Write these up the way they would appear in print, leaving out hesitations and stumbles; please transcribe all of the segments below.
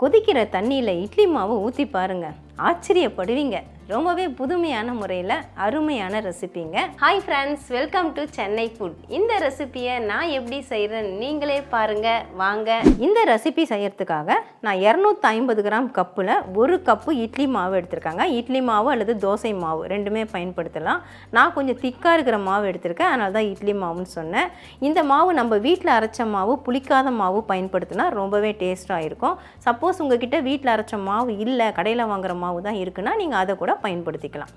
கொதிக்கிற தண்ணியில் இட்லி மாவு ஊற்றி பாருங்க, ஆச்சரியப்படுவீங்க. ரொம்பவே புதுமையான முறையில் அருமையான ரெசிபிங்க. Hi friends, welcome to Chennai food. இந்த ரெசிபியை நான் எப்படி செய்கிறேன்னு நீங்களே பாருங்கள் வாங்க. இந்த ரெசிபி செய்கிறதுக்காக நான் 250 கிராம் கப்பில் 1 கப்பு இட்லி மாவு எடுத்திருக்காங்க. இட்லி மாவு அல்லது தோசை மாவு ரெண்டுமே பயன்படுத்தலாம். நான் கொஞ்சம் திக்காக இருக்கிற மாவு எடுத்திருக்கேன், அதனால தான் இட்லி மாவுன்னு சொன்னேன். இந்த மாவு நம்ம வீட்டில் அரைச்ச மாவு, புளிக்காத மாவு பயன்படுத்தினா ரொம்பவே டேஸ்ட்டாக இருக்கும். சப்போஸ் உங்ககிட்ட வீட்டில் அரைச்ச மாவு இல்லை, கடையில் வாங்குகிற மாவு தான் இருக்குன்னா நீங்கள் அதை கூட பயன்படுத்திக்கலாம்.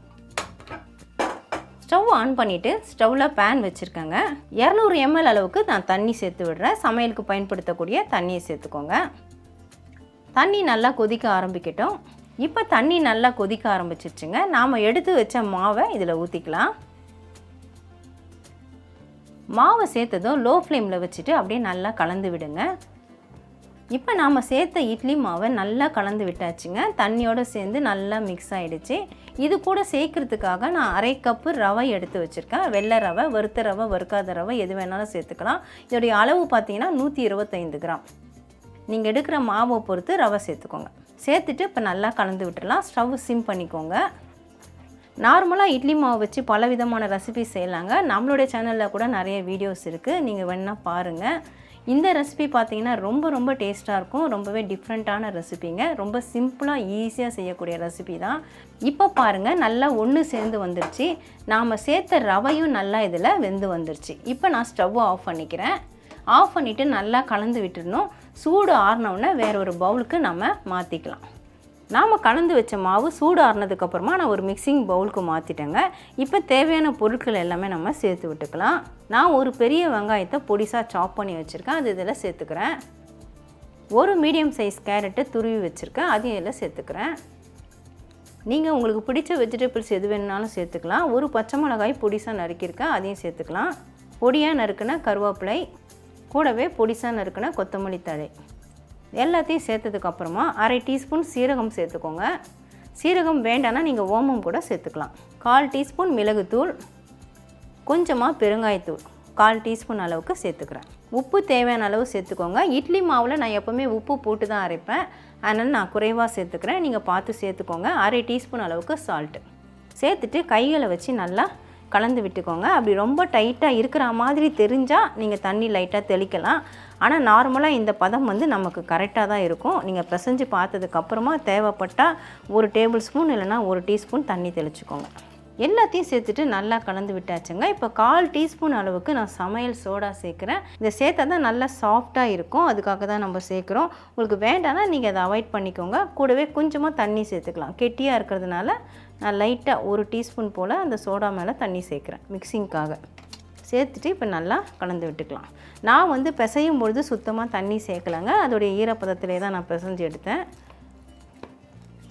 ஸ்டவ் ஆன் பண்ணிவிட்டு ஸ்டவ்வில் பேன் வச்சுருக்கேங்க. 200 ml அளவுக்கு நான் தண்ணி சேர்த்து விடுறேன். சமையலுக்கு பயன்படுத்தக்கூடிய தண்ணியை சேர்த்துக்கோங்க. தண்ணி நல்லா கொதிக்க ஆரம்பிக்கட்டும். இப்போ தண்ணி நல்லா கொதிக்க ஆரம்பிச்சிருச்சுங்க. நாம் எடுத்து வச்ச மாவை இதில் ஊற்றிக்கலாம். மாவை சேர்த்ததும் லோ ஃப்ளேமில் வச்சுட்டு அப்படியே நல்லா கலந்து விடுங்க. இப்போ நாம் சேர்த்த இட்லி மாவை நல்லா கலந்து விட்டாச்சுங்க. தண்ணியோடு சேர்ந்து நல்லா மிக்ஸ் ஆகிடுச்சு. இது கூட சேர்க்குறதுக்காக நான் 1/2 கப்பு ரவை எடுத்து வச்சுருக்கேன். வெள்ளை ரவை, வறுத்த ரவை, வறுக்காத ரவை எது வேணாலும் சேர்த்துக்கலாம். இதோடைய அளவு பார்த்தீங்கன்னா 125 கிராம். நீங்கள் எடுக்கிற மாவை பொறுத்து ரவை சேர்த்துக்கோங்க. சேர்த்துட்டு இப்போ நல்லா கலந்து விட்டுடலாம். ஸ்டவ் சிம் பண்ணிக்கோங்க. நார்மலாக இட்லி மாவு வச்சு பல விதமான ரெசிபி செய்யலாங்க. நம்மளுடைய சேனலில் கூட நிறைய வீடியோஸ் இருக்குது, நீங்கள் வேணால் பாருங்கள். இந்த ரெசிபி பார்த்தீங்கன்னா ரொம்ப டேஸ்ட்டாக இருக்கும். ரொம்பவே டிஃப்ரெண்ட்டான ரெசிபிங்க. ரொம்ப சிம்பிளாக ஈஸியாக செய்யக்கூடிய ரெசிபி தான். இப்போ பாருங்கள், நல்லா ஒன்று சேர்ந்து வந்துருச்சு. நாம் சேர்த்த ரவையும் நல்லா இதில் வெந்து வந்துருச்சு. இப்போ நான் ஸ்டவ்வை ஆஃப் பண்ணிக்கிறேன். ஆஃப் பண்ணிவிட்டு நல்லா கலந்து விட்டுடணும். சூடு ஆறினோடனே வேற ஒரு பவுலுக்கு நம்ம மாற்றிக்கலாம். நாம் கலந்து வச்ச மாவு சூடு ஆறினதுக்கப்புறமா நான் ஒரு மிக்சிங் பவுலுக்கு மாற்றிட்டேங்க. இப்போ தேவையான பொருட்கள் எல்லாமே நம்ம சேர்த்து விட்டுக்கலாம். நான் ஒரு பெரிய வெங்காயத்தை பொடிசாக சாப் பண்ணி வச்சுருக்கேன், அது இதில் சேர்த்துக்கிறேன். ஒரு மீடியம் சைஸ் கேரட்டை துருவி வச்சுருக்கேன், அதையும் இதில் சேர்த்துக்கிறேன். நீங்கள் உங்களுக்கு பிடிச்ச வெஜிடபிள்ஸ் எது வேணுனாலும் சேர்த்துக்கலாம். ஒரு பச்சை மிளகாய் பொடிசாக நறுக்கியிருக்கேன், அதையும் சேர்த்துக்கலாம். பொடியாக நறுக்குன கருவேப்பிலை, கூடவே பொடிசாக நறுக்குன கொத்தமல்லி தழை எல்லாத்தையும் சேர்த்ததுக்கப்புறமா 1/2 டீஸ்பூன் சீரகம் சேர்த்துக்கோங்க. சீரகம் வேண்டான்னா நீங்கள் ஓமம் கூட சேர்த்துக்கலாம். 1/4 டீஸ்பூன் மிளகுத்தூள், கொஞ்சமாக பெருங்காயத்தூள் 1/4 டீஸ்பூன் அளவுக்கு சேர்த்துக்கிறேன். உப்பு தேவையான அளவு சேர்த்துக்கோங்க. இட்லி மாவில் நான் எப்போவுமே உப்பு போட்டு தான் அரைப்பேன், அதனால் நான் குறைவாக சேர்த்துக்கிறேன். நீங்கள் பார்த்து சேர்த்துக்கோங்க. 1/2 டீஸ்பூன் அளவுக்கு சால்ட்டு சேர்த்துட்டு கைகளை வச்சு நல்லா கலந்து விட்டுக்கோங்க. அப்படி ரொம்ப டைட்டாக இருக்கிற மாதிரி தெரிஞ்சால் நீங்கள் தண்ணி லைட்டாக தெளிக்கலாம். ஆனால் நார்மலாக இந்த பதம் நமக்கு கரெக்டாக தான் இருக்கும். நீங்கள் பிசைஞ்சு பார்த்ததுக்கப்புறமா தேவைப்பட்டால் 1 டேபிள் ஸ்பூன் இல்லைனா 1 டீஸ்பூன் தண்ணி தெளிச்சுக்கோங்க. எல்லாத்தையும் சேர்த்துட்டு நல்லா கலந்து விட்டாச்சுங்க. இப்போ 1/4 டீஸ்பூன் அளவுக்கு நான் சமையல் சோடா சேர்க்குறேன். இதை சேர்த்தா தான் நல்லா சாஃப்டாக இருக்கும், அதுக்காக தான் நம்ம சேர்க்குறோம். உங்களுக்கு வேண்டாம்னா நீங்கள் அதை அவாய்ட் பண்ணிக்கோங்க. கூடவே கொஞ்சமாக தண்ணி சேர்த்துக்கலாம். கெட்டியாக இருக்கிறதுனால நான் லைட்டாக 1 டீஸ்பூன் போல் அந்த சோடா மேலே தண்ணி சேர்க்குறேன் மிக்சிங்க்காக. சேர்த்துட்டு இப்போ நல்லா கலந்து விட்டுக்கலாம். நான் பிசையும் பொழுது சுத்தமாக தண்ணி சேர்க்கலைங்க, அதோடைய ஈரப்பதத்திலே தான் நான் பிசைஞ்சு எடுத்தேன்.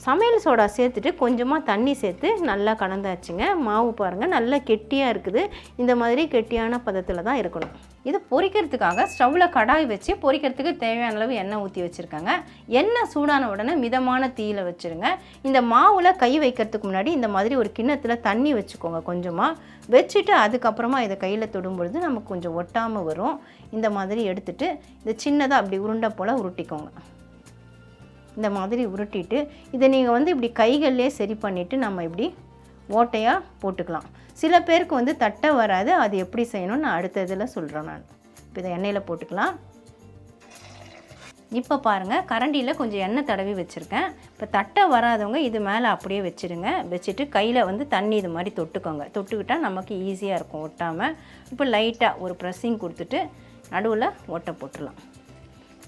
சமையல் சோடா சேர்த்துட்டு கொஞ்சமாக தண்ணி சேர்த்து நல்லா கலந்தாச்சுங்க. மாவு பாருங்கள் நல்லா கெட்டியாக இருக்குது. இந்த மாதிரி கெட்டியான பதத்தில் தான் இருக்கணும். இதை பொரிக்கிறதுக்காக ஸ்டவ்வில் கடாய் வச்சு பொரிக்கிறதுக்கு தேவையான அளவு எண்ணெய் ஊற்றி வச்சுருக்காங்க. எண்ணெய் சூடான உடனே மிதமான தீயில் வச்சுருங்க. இந்த மாவில் கை வைக்கிறதுக்கு முன்னாடி இந்த மாதிரி ஒரு கிண்ணத்தில் தண்ணி வச்சுக்கோங்க. கொஞ்சமாக வச்சுட்டு அதுக்கப்புறமா இதை கையில் தொடும்பொழுது நமக்கு கொஞ்சம் ஒட்டாமல் வரும். இந்த மாதிரி எடுத்துகிட்டு இதை சின்னதாக அப்படி உருண்டை போல் உருட்டிக்கோங்க. இந்த மாதிரி உருட்டிட்டு இதை நீங்கள் இப்படி கைகள்லேயே சரி பண்ணிவிட்டு நம்ம இப்படி ஓட்டையாக போட்டுக்கலாம். சில பேருக்கு தட்டை வராது, அது எப்படி செய்யணும்னு நான் அடுத்த இதில் சொல்கிறேன். நான் இப்போ இதை எண்ணெயில் போட்டுக்கலாம். இப்போ பாருங்கள், கரண்டியில் கொஞ்சம் எண்ணெய் தடவி வச்சுருக்கேன். இப்போ தட்டை வராதவங்க இது மேலே அப்படியே வச்சுருங்க. வச்சுட்டு கையில் தண்ணி இது மாதிரி தொட்டுக்கோங்க. தொட்டுக்கிட்டால் நமக்கு ஈஸியாக இருக்கும் ஒட்டாமல். இப்போ லைட்டாக ஒரு ப்ரெஸ்ஸிங் கொடுத்துட்டு நடுவில் ஓட்டை போட்டுடலாம்.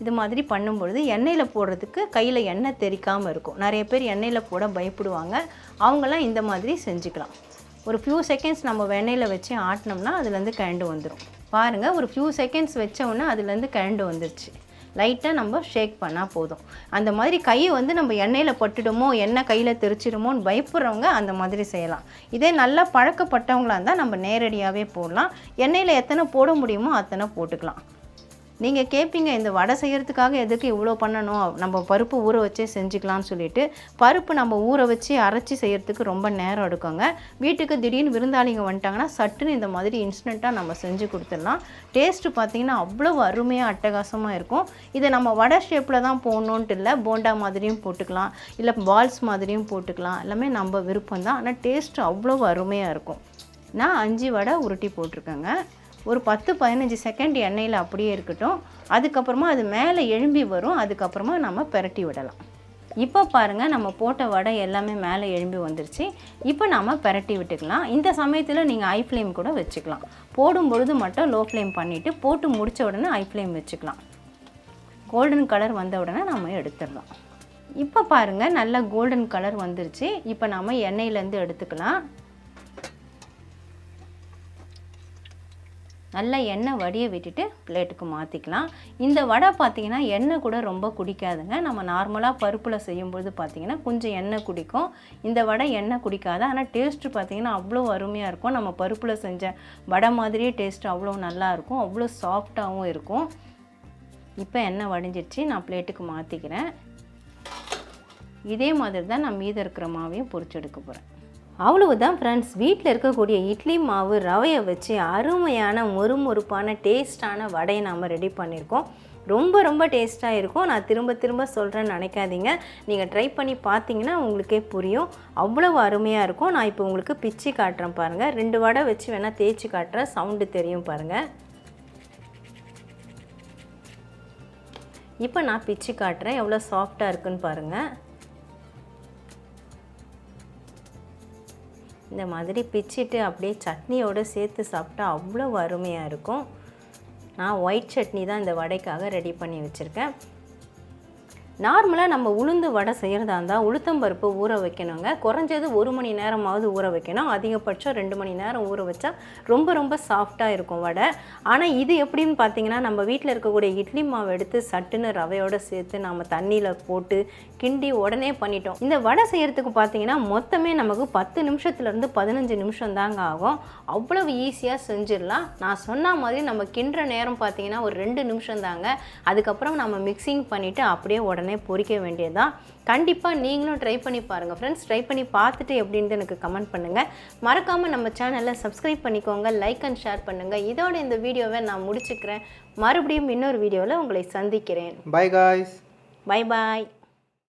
இது மாதிரி பண்ணும்பொழுது எண்ணெயில் போடுறதுக்கு கையில் எண்ணெய் தெறிக்காமல் இருக்கும். நிறைய பேர் எண்ணெயில் போட பயப்படுவாங்க, அவங்களாம் இந்த மாதிரி செஞ்சுக்கலாம். ஒரு ஃபியூ செகண்ட்ஸ் நம்ம எண்ணெயில் வச்சு ஆட்டினோம்னா அதுலேருந்து கரண்டு வந்துடும். பாருங்கள், ஒரு ஃபியூ செகண்ட்ஸ் வச்சோன்னா அதுலேருந்து கரண்டு வந்துருச்சு. லைட்டாக நம்ம ஷேக் பண்ணால் போதும். அந்த மாதிரி கையை நம்ம எண்ணெயில் பட்டுடுமோ, எண்ணெய் கையில் தெரிச்சிடுமோன்னு பயப்படுறவங்க அந்த மாதிரி செய்யலாம். இதே நல்லா பழக்கப்பட்டவங்களாக இருந்தால் நம்ம நேரடியாகவே போடலாம். எண்ணெயில் எத்தனை போட முடியுமோ அத்தனை போட்டுக்கலாம். நீங்கள் கேட்பீங்க இந்த வடை செய்கிறதுக்காக எதுக்கு இவ்வளோ பண்ணணும், நம்ம பருப்பு ஊற வச்சே செஞ்சுக்கலாம்னு சொல்லிட்டு. பருப்பு நம்ம ஊற வச்சு அரைச்சி செய்கிறதுக்கு ரொம்ப நேரம் எடுக்குங்க. வீட்டுக்கு திடீர்னு விருந்தாளிங்க வந்துட்டாங்கன்னா சட்டுன்னு இந்த மாதிரி இன்ஸ்டண்ட்டாக நம்ம செஞ்சு கொடுத்துடலாம். டேஸ்ட்டு பார்த்திங்கன்னா அவ்வளோ அருமையாக அட்டகாசமாக இருக்கும். இதை நம்ம வடை ஷேப்பில் தான் போடணுன்ட்டு இல்லை, போண்டா மாதிரியும் போட்டுக்கலாம், இல்லை பால்ஸ் மாதிரியும் போட்டுக்கலாம். எல்லாமே நம்ம விருப்பம் தான். ஆனால் டேஸ்ட்டு அவ்வளோ அருமையாக இருக்கும். நான் 5 வடை உருட்டி போட்டிருக்கேங்க. ஒரு 10-15 செகண்ட் எண்ணெயில் அப்படியே இருக்கட்டும். அதுக்கப்புறமா அது மேலே எழும்பி வரும். அதுக்கப்புறமா நம்ம பெரட்டி விடலாம். இப்போ பாருங்கள், நம்ம போட்ட வடை எல்லாமே மேலே எழும்பி வந்துருச்சு. இப்போ நம்ம பெரட்டி விட்டுக்கலாம். இந்த சமயத்தில் நீங்கள் ஹை ஃப்ளேம் கூட வச்சுக்கலாம். போடும் பொழுது மட்டும் லோ ஃப்ளேம் பண்ணிவிட்டு போட்டு முடித்த உடனே ஹை ஃப்ளேம் வச்சுக்கலாம். கோல்டன் கலர் வந்த உடனே நம்ம எடுத்துடலாம். இப்போ பாருங்கள், நல்லா கோல்டன் கலர் வந்துருச்சு. இப்போ நம்ம எண்ணெயிலேருந்து எடுத்துக்கலாம். நல்லா எண்ணெய் வடிய விட்டுட்டு பிளேட்டுக்கு மாற்றிக்கலாம். இந்த வடை பார்த்திங்கன்னா எண்ணெய் கூட ரொம்ப குடிக்காதுங்க. நம்ம நார்மலாக பருப்பில் செய்யும்போது பார்த்திங்கன்னா கொஞ்சம் எண்ணெய் குடிக்கும். இந்த வடை எண்ணெய் குடிக்காது. ஆனால் டேஸ்ட்டு பார்த்திங்கன்னா அவ்வளோ அருமையாக இருக்கும். நம்ம பருப்பில் செஞ்ச வடை மாதிரியே டேஸ்ட்டு அவ்வளோ நல்லாயிருக்கும். அவ்வளோ சாஃப்டாகவும் இருக்கும். இப்போ எண்ணெய் வடிஞ்சிடுச்சு. நான் பிளேட்டுக்கு மாற்றிக்கிறேன். இதே மாதிரி தான் நான் மீதம் இருக்கிற மாவையும் பொரிச்சு எடுக்க போகிறேன். அவ்வளவுதான் ஃப்ரெண்ட்ஸ், வீட்டில் இருக்கக்கூடிய இட்லி மாவு ரவையை வச்சு அருமையான மொறுமொறுப்பான டேஸ்டான வடையை நாம் ரெடி பண்ணியிருக்கோம். ரொம்ப ரொம்ப டேஸ்ட்டாக இருக்கும். நான் திரும்ப திரும்ப சொல்கிறேன்னு நினைக்காதீங்க. நீங்கள் ட்ரை பண்ணி பார்த்தீங்கன்னா உங்களுக்கே புரியும். அவ்வளவு அருமையாக இருக்கும். நான் இப்போ உங்களுக்கு பிச்சு காட்டுறேன் பாருங்கள். 2 வடை வச்சு வேணால் தேய்ச்சி காட்டுறேன். சவுண்டு தெரியும் பாருங்கள். இப்போ நான் பிச்சு காட்டுறேன் எவ்வளோ சாஃப்டாக இருக்குன்னு பாருங்கள். இந்த மாதிரி பிச்சிட்டு அப்படியே சட்னியோடு சேர்த்து சாப்பிட்டா அவ்வளோ அருமையாக இருக்கும். நான் ஒயிட் சட்னி தான் இந்த வடைக்காக ரெடி பண்ணி வச்சுருக்கேன். நார்மலாக நம்ம உளுந்து வடை செய்கிறதா இருந்தால் உளுத்தம்பருப்பு ஊற வைக்கணுங்க. குறைஞ்சது 1 மணி நேரமாவது ஊற வைக்கணும். அதிகபட்சம் 2 மணி நேரம் ஊற வச்சா ரொம்ப ரொம்ப சாஃப்டாக இருக்கும் வடை. ஆனால் இது எப்படின்னு பார்த்தீங்கன்னா, நம்ம வீட்டில் இருக்கக்கூடிய இட்லி மாவு எடுத்து சட்டுன்னு ரவையோடு சேர்த்து நம்ம தண்ணியில் போட்டு கிண்டி உடனே பண்ணிட்டோம். இந்த வடை செய்கிறதுக்கு பார்த்தீங்கன்னா மொத்தமே நமக்கு 10 நிமிஷத்துலேருந்து 15 நிமிஷம் தாங்க ஆகும். அவ்வளவு ஈஸியாக செஞ்சிடலாம். நான் சொன்ன மாதிரி நம்ம கிண்டுற நேரம் பார்த்தீங்கன்னா ஒரு 2 நிமிஷம் தாங்க. அதுக்கப்புறம் நம்ம மிக்சிங் பண்ணிவிட்டு அப்படியே உடனே பொரிக்க வேண்டியதுதான். கண்டிப்பாக நீங்களும் ட்ரை பண்ணி பாருங்கள் ஃப்ரெண்ட்ஸ். ட்ரை பண்ணி பார்த்துட்டு எப்படின்னு எனக்கு கமெண்ட் பண்ணுங்கள். மறக்காமல் நம்ம சேனலை சப்ஸ்கிரைப் பண்ணிக்கோங்க, லைக் அண்ட் ஷேர் பண்ணுங்கள். இதோட இந்த வீடியோவை நான் முடிச்சுக்கிறேன். மறுபடியும் இன்னொரு வீடியோவில் உங்களை சந்திக்கிறேன். By guys. Bye bye.